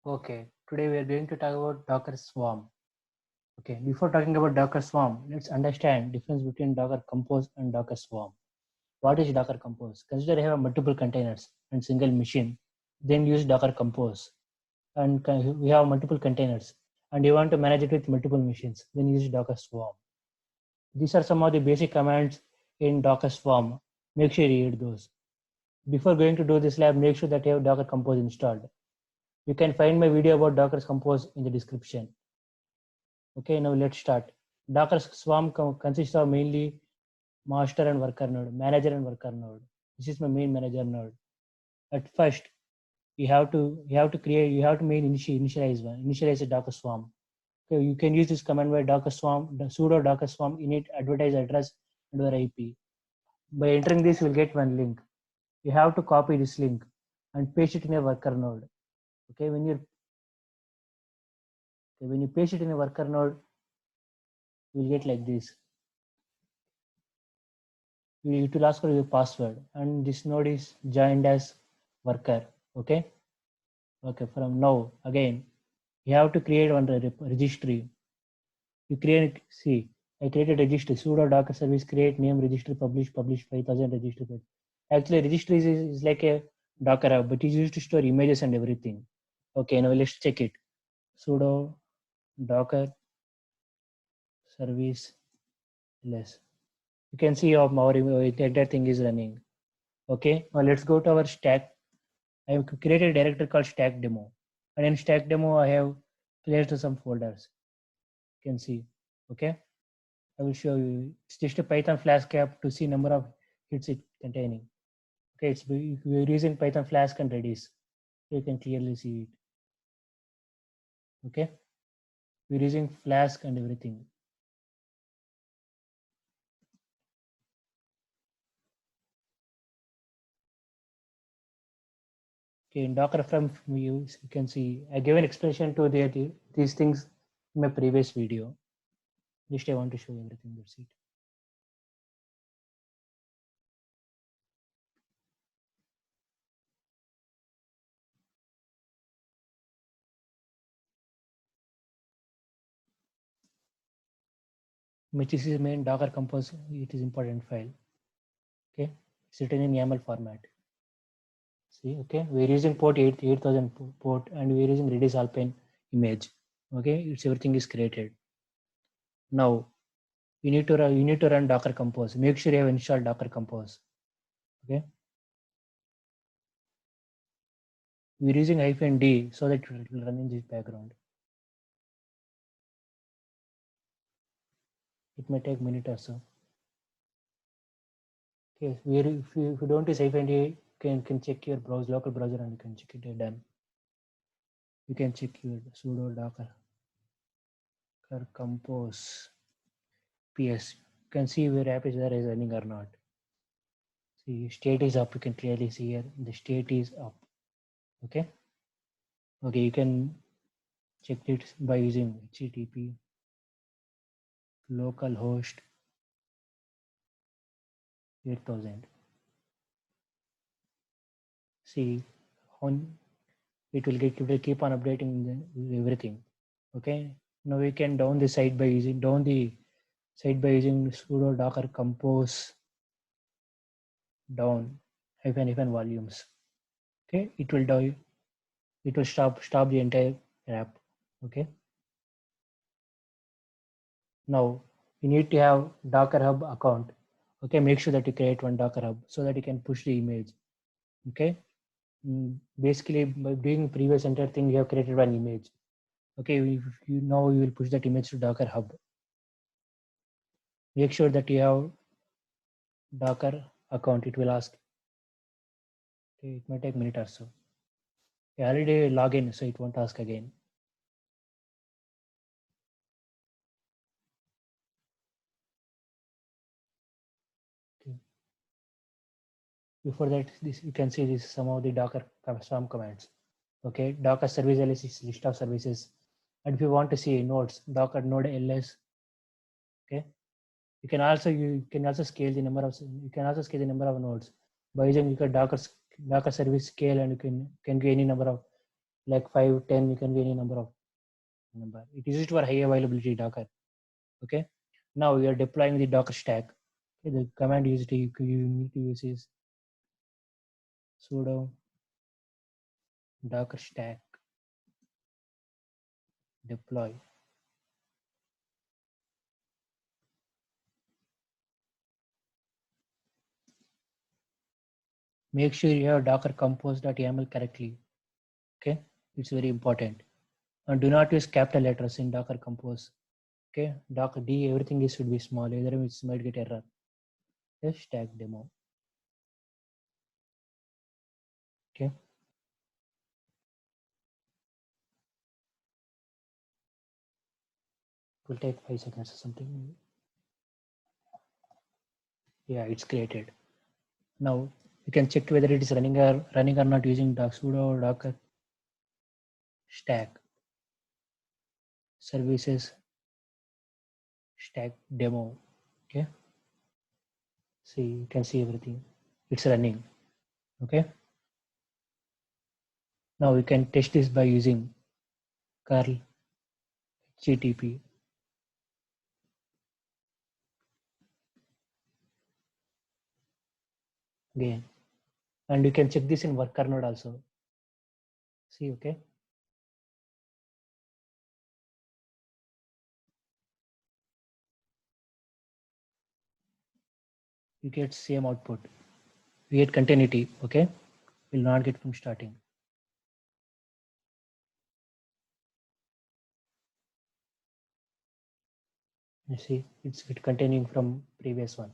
Okay, today we are going to talk about Docker Swarm. Okay, before talking about Docker Swarm, let's understand difference between Docker Compose and Docker Swarm. What is Docker Compose? Consider you have multiple containers and single machine, then use Docker Compose. And we have multiple containers and you want to manage it with multiple machines, then use Docker Swarm. These are some of the basic commands in Docker Swarm. Make sure you read those. Before going to do this lab, make sure that you have Docker Compose installed. You can find my video about Docker Compose in the description. Okay, now let's start. Docker Swarm consists of mainly master and worker node, manager and worker node. This is my main manager node. At first, you have to initialize a Docker Swarm. Okay, you can use this command by Docker Swarm, the sudo Docker Swarm init advertise address and our IP. By entering this, you'll get one link. You have to copy this link and paste it in a worker node. Okay, when you paste it in a worker node, you'll get like this. It will ask for your password, and this node is joined as worker. Okay. From now again, you have to create one registry. You create, see, I created registry sudo docker service create name registry publish 5000 registry page. Actually, registry is like a Docker hub, but it's used to store images and everything. Okay, now let's check it. Sudo docker service less. You can see our entire thing is running. Okay, now let's go to our stack. I have created a directory called stack demo, and in stack demo I have placed some folders. You can see. Okay, I will show you. It's just a Python Flask app to see number of hits it containing. Okay, it's we're using Python Flask and Redis. You can clearly see it. Okay, we're using Flask and everything. Okay, in Docker from you can see I gave an explanation to these things in my previous video. Just I want to show you everything. That's it. Which is main Docker Compose. It is important file. Okay, it's written in YAML format. See, okay, we're using port 8000 port and we're using Redis Alpine image. Okay, it's everything is created. Now you need to run Docker Compose. Make sure you have installed Docker Compose. Okay, we're using -d so that it will run in this background. It may take a minute or so. Okay, if you don't use -d, can check your local browser and you can check it done. You can check your sudo docker compose ps. You can see where app is running or not. See, state is up. You can clearly see here the state is up. Okay. Okay, you can check it by using http localhost 8000. See, on it will keep on updating everything. Okay. Now we can down the site by using sudo docker compose down hyphen volumes. Okay, it will stop the entire app. Okay, now you need to have Docker Hub account. Okay, make sure that you create one Docker Hub so that you can push the image. Okay, basically by doing previous entire thing, you have created one image. Okay, now you will push that image to Docker Hub. Make sure that you have Docker account. It will ask. Okay, it might take a minute or so. You already log in, so it won't ask again. Okay. Before that, you can see this some of the Docker Swarm commands. Okay, Docker service ls is list of services, and if you want to see nodes, Docker node ls. Okay, you can also scale the number of nodes by using Docker service scale, and you can give any number of like 5, 10, it can be any number of number. It is used for high availability Docker. Okay. Now we are deploying the Docker stack. Okay, the command you need to use is sudo docker stack deploy. Make sure you have docker compose.yaml correctly. Okay, it's very important. And do not use capital letters in docker compose. Okay, docker d everything is should be small, otherwise it might get error. Yes, stack demo. Okay. It will take 5 seconds or something. Yeah, it's created. Now you can check whether it is running or not using sudo docker stack services stack demo. Okay, see, you can see everything, it's running. Okay, now we can test this by using curl http again, and you can check this in worker node also. See, okay, you get same output. We get continuity. Okay, will not get from starting. You see, it's continuing from previous one.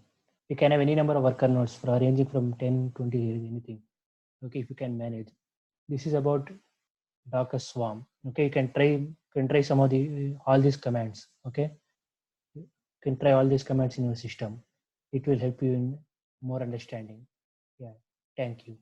You can have any number of worker nodes for ranging from 10, 20, anything. Okay, if you can manage. This is about Docker Swarm. Okay, you can try some of the all these commands. Okay, you can try all these commands in your system. It will help you in more understanding. Yeah, thank you.